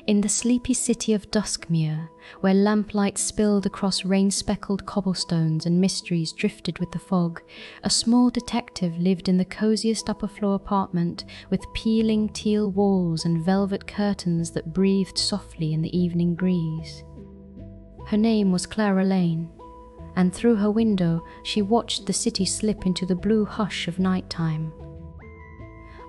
In the sleepy city of Duskmere, where lamplight spilled across rain-speckled cobblestones and mysteries drifted with the fog, a small detective lived in the coziest upper-floor apartment with peeling teal walls and velvet curtains that breathed softly in the evening breeze. Her name was Clara Lane, and through her window she watched the city slip into the blue hush of nighttime.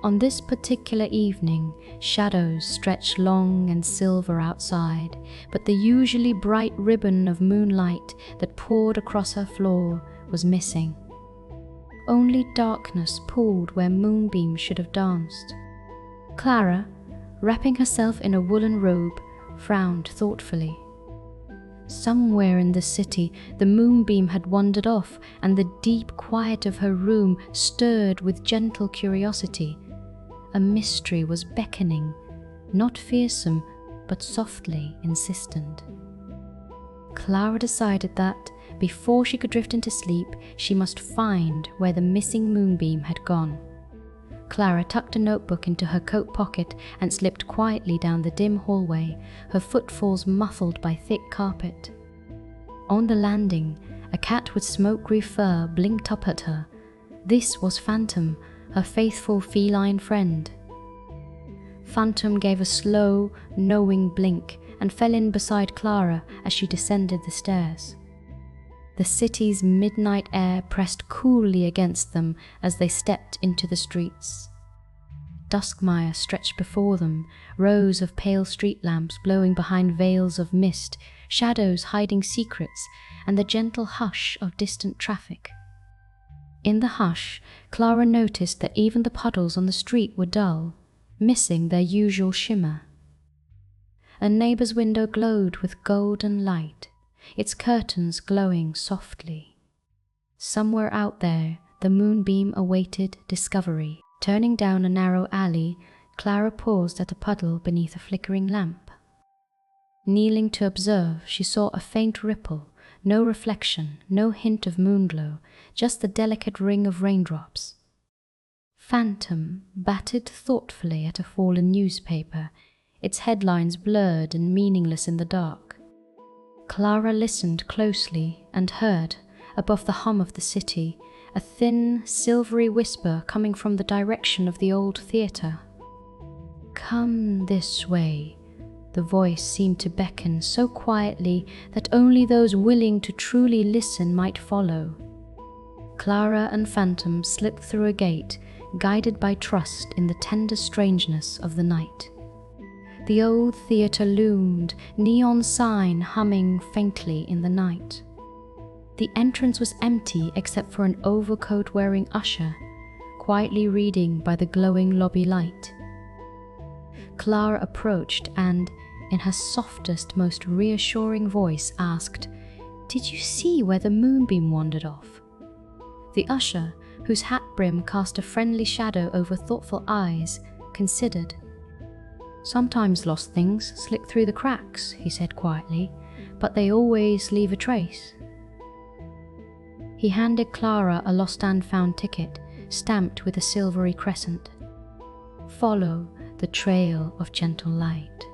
On this particular evening, shadows stretched long and silver outside, but the usually bright ribbon of moonlight that poured across her floor was missing. Only darkness pooled where Moonbeam should have danced. Clara, wrapping herself in a woolen robe, frowned thoughtfully. Somewhere in the city, the Moonbeam had wandered off, and the deep quiet of her room stirred with gentle curiosity. A mystery was beckoning, not fearsome, but softly insistent. Clara decided that, before she could drift into sleep, she must find where the missing Moonbeam had gone. Clara tucked a notebook into her coat pocket and slipped quietly down the dim hallway, her footfalls muffled by thick carpet. On the landing, a cat with smoke-grey fur blinked up at her. This was Phantom, her faithful feline friend. Phantom gave a slow, knowing blink and fell in beside Clara as she descended the stairs. The city's midnight air pressed coolly against them as they stepped into the streets. Duskmere stretched before them, rows of pale street lamps blowing behind veils of mist, shadows hiding secrets, and the gentle hush of distant traffic. In the hush, Clara noticed that even the puddles on the street were dull, missing their usual shimmer. A neighbor's window glowed with golden light, its curtains glowing softly. Somewhere out there, the Moonbeam awaited discovery. Turning down a narrow alley, Clara paused at a puddle beneath a flickering lamp. Kneeling to observe, she saw a faint ripple, no reflection, no hint of moonglow, just the delicate ring of raindrops. Phantom batted thoughtfully at a fallen newspaper, its headlines blurred and meaningless in the dark. Clara listened closely and heard, above the hum of the city, a thin, silvery whisper coming from the direction of the old theatre. "Come this way." The voice seemed to beckon so quietly that only those willing to truly listen might follow. Clara and Phantom slipped through a gate, guided by trust in the tender strangeness of the night. The old theatre loomed, neon sign humming faintly in the night. The entrance was empty except for an overcoat-wearing usher, quietly reading by the glowing lobby light. Clara approached and, in her softest, most reassuring voice, asked, "Did you see where the Moonbeam wandered off?" The usher, whose hat brim cast a friendly shadow over thoughtful eyes, considered. "Sometimes lost things slip through the cracks," he said quietly, "but they always leave a trace." He handed Clara a lost and found ticket, stamped with a silvery crescent. "Follow the trail of gentle light.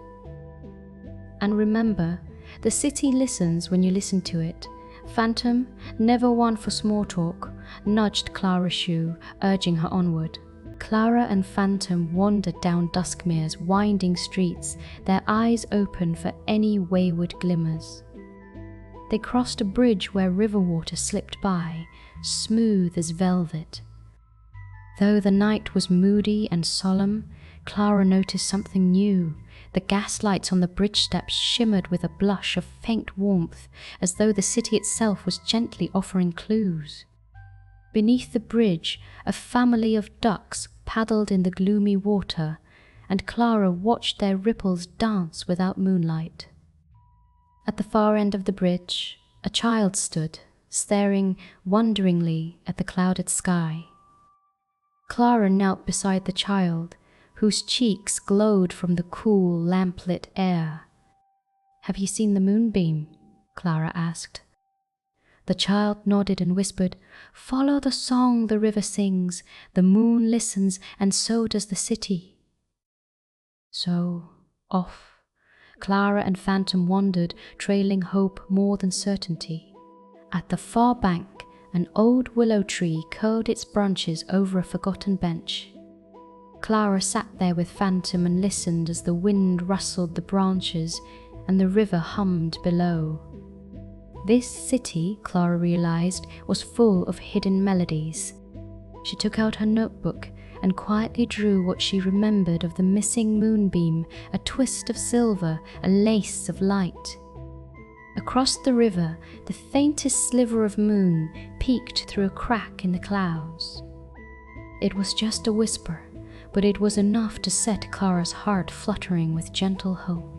And remember, the city listens when you listen to it." Phantom, never one for small talk, nudged Clara's shoe, urging her onward. Clara and Phantom wandered down Duskmere's winding streets, their eyes open for any wayward glimmers. They crossed a bridge where river water slipped by, smooth as velvet. Though the night was moody and solemn, Clara noticed something new. The gaslights on the bridge steps shimmered with a blush of faint warmth, as though the city itself was gently offering clues. Beneath the bridge, a family of ducks paddled in the gloomy water, and Clara watched their ripples dance without moonlight. At the far end of the bridge, a child stood, staring wonderingly at the clouded sky. Clara knelt beside the child, whose cheeks glowed from the cool, lamplit air. "Have you seen the Moonbeam?" Clara asked. The child nodded and whispered, "Follow the song the river sings, the moon listens, and so does the city." So, off, Clara and Phantom wandered, trailing hope more than certainty. At the far bank, an old willow tree curled its branches over a forgotten bench. Clara sat there with Phantom and listened as the wind rustled the branches and the river hummed below. This city, Clara realized, was full of hidden melodies. She took out her notebook and quietly drew what she remembered of the missing moonbeam, a twist of silver, a lace of light. Across the river, the faintest sliver of moon peeked through a crack in the clouds. It was just a whisper, but it was enough to set Clara's heart fluttering with gentle hope.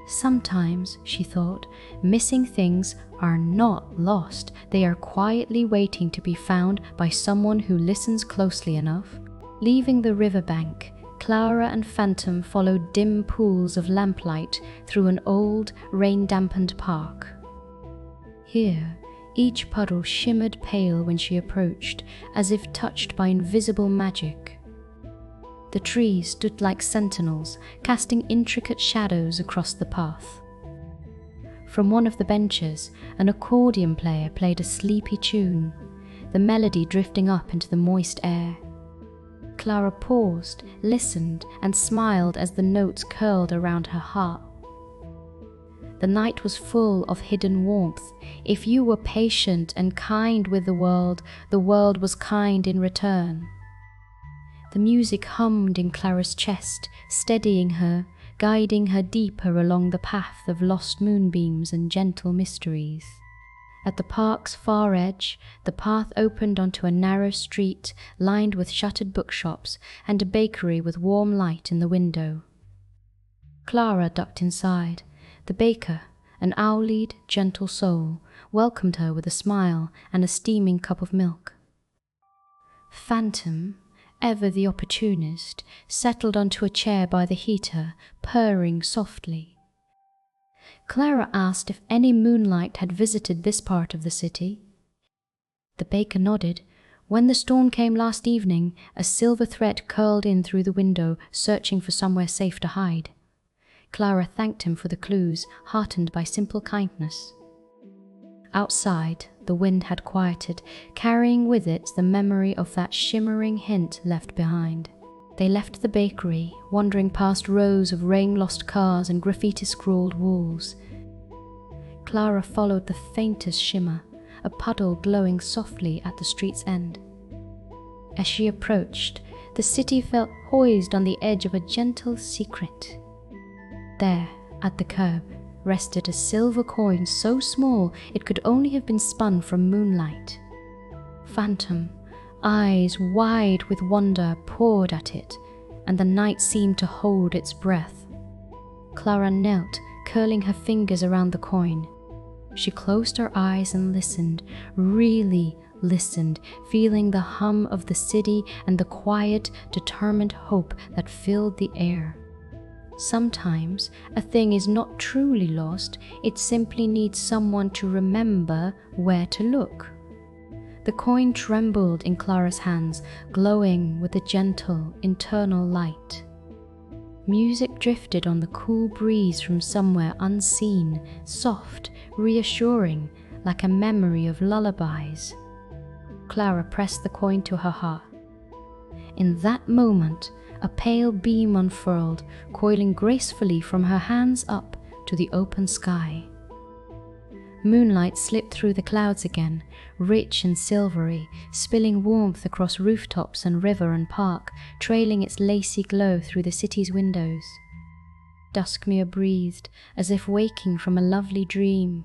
Sometimes, she thought, missing things are not lost. They are quietly waiting to be found by someone who listens closely enough. Leaving the riverbank, Clara and Phantom followed dim pools of lamplight through an old, rain-dampened park. Here, each puddle shimmered pale when she approached, as if touched by invisible magic. The trees stood like sentinels, casting intricate shadows across the path. From one of the benches, an accordion player played a sleepy tune, the melody drifting up into the moist air. Clara paused, listened, and smiled as the notes curled around her heart. The night was full of hidden warmth. If you were patient and kind with the world was kind in return. The music hummed in Clara's chest, steadying her, guiding her deeper along the path of lost moonbeams and gentle mysteries. At the park's far edge, the path opened onto a narrow street lined with shuttered bookshops and a bakery with warm light in the window. Clara ducked inside. The baker, an owl-eyed, gentle soul, welcomed her with a smile and a steaming cup of milk. Phantom, ever the opportunist, settled onto a chair by the heater, purring softly. Clara asked if any moonlight had visited this part of the city. The baker nodded. When the storm came last evening, a silver thread curled in through the window, searching for somewhere safe to hide. Clara thanked him for the clues, heartened by simple kindness. Outside, the wind had quieted, carrying with it the memory of that shimmering hint left behind. They left the bakery, wandering past rows of rain-lost cars and graffiti-scrawled walls. Clara followed the faintest shimmer, a puddle glowing softly at the street's end. As she approached, the city felt poised on the edge of a gentle secret. There, at the curb, rested a silver coin so small it could only have been spun from moonlight. Phantom, eyes wide with wonder, poured at it, and the night seemed to hold its breath. Clara knelt, curling her fingers around the coin. She closed her eyes and listened, really listened, feeling the hum of the city and the quiet, determined hope that filled the air. Sometimes a thing is not truly lost, it simply needs someone to remember where to look. The coin trembled in Clara's hands, glowing with a gentle, internal light. Music drifted on the cool breeze from somewhere unseen, soft, reassuring, like a memory of lullabies. Clara pressed the coin to her heart. In that moment, a pale beam unfurled, coiling gracefully from her hands up to the open sky. Moonlight slipped through the clouds again, rich and silvery, spilling warmth across rooftops and river and park, trailing its lacy glow through the city's windows. Duskmere breathed, as if waking from a lovely dream.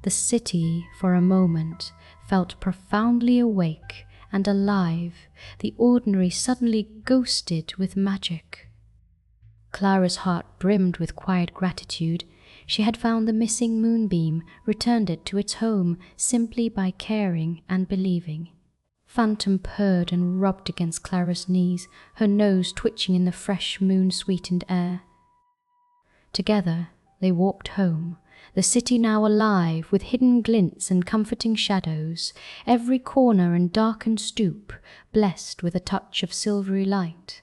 The city, for a moment, felt profoundly awake and alive, the ordinary suddenly ghosted with magic. Clara's heart brimmed with quiet gratitude. She had found the missing moonbeam, returned it to its home simply by caring and believing. Phantom purred and rubbed against Clara's knees, her nose twitching in the fresh moon-sweetened air. Together they walked home, the city now alive with hidden glints and comforting shadows, every corner and darkened stoop blessed with a touch of silvery light.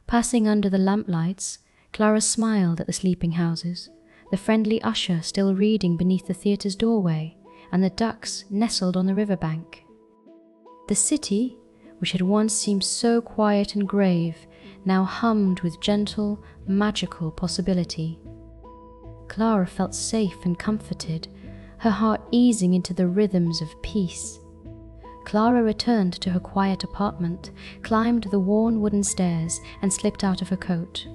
Passing under the lamplights, Clara smiled at the sleeping houses, the friendly usher still reading beneath the theatre's doorway, and the ducks nestled on the riverbank. The city, which had once seemed so quiet and grave, now hummed with gentle, magical possibility. Clara felt safe and comforted, her heart easing into the rhythms of peace. Clara returned to her quiet apartment, climbed the worn wooden stairs, and slipped out of her coat.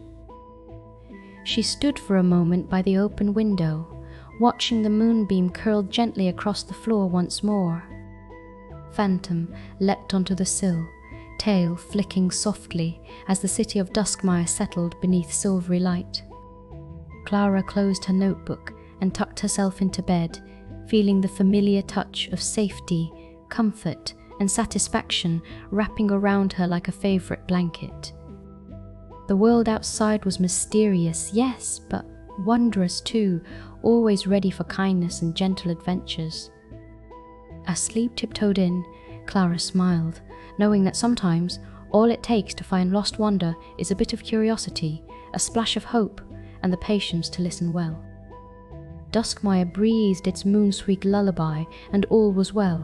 She stood for a moment by the open window, watching the moonbeam curl gently across the floor once more. Phantom leapt onto the sill, tail flicking softly as the city of Duskmire settled beneath silvery light. Clara closed her notebook and tucked herself into bed, feeling the familiar touch of safety, comfort, and satisfaction wrapping around her like a favorite blanket. The world outside was mysterious, yes, but wondrous too, always ready for kindness and gentle adventures. As sleep tiptoed in, Clara smiled, knowing that sometimes all it takes to find lost wonder is a bit of curiosity, a splash of hope, and the patience to listen well. Duskmire breathed its moon-sweet lullaby, and all was well.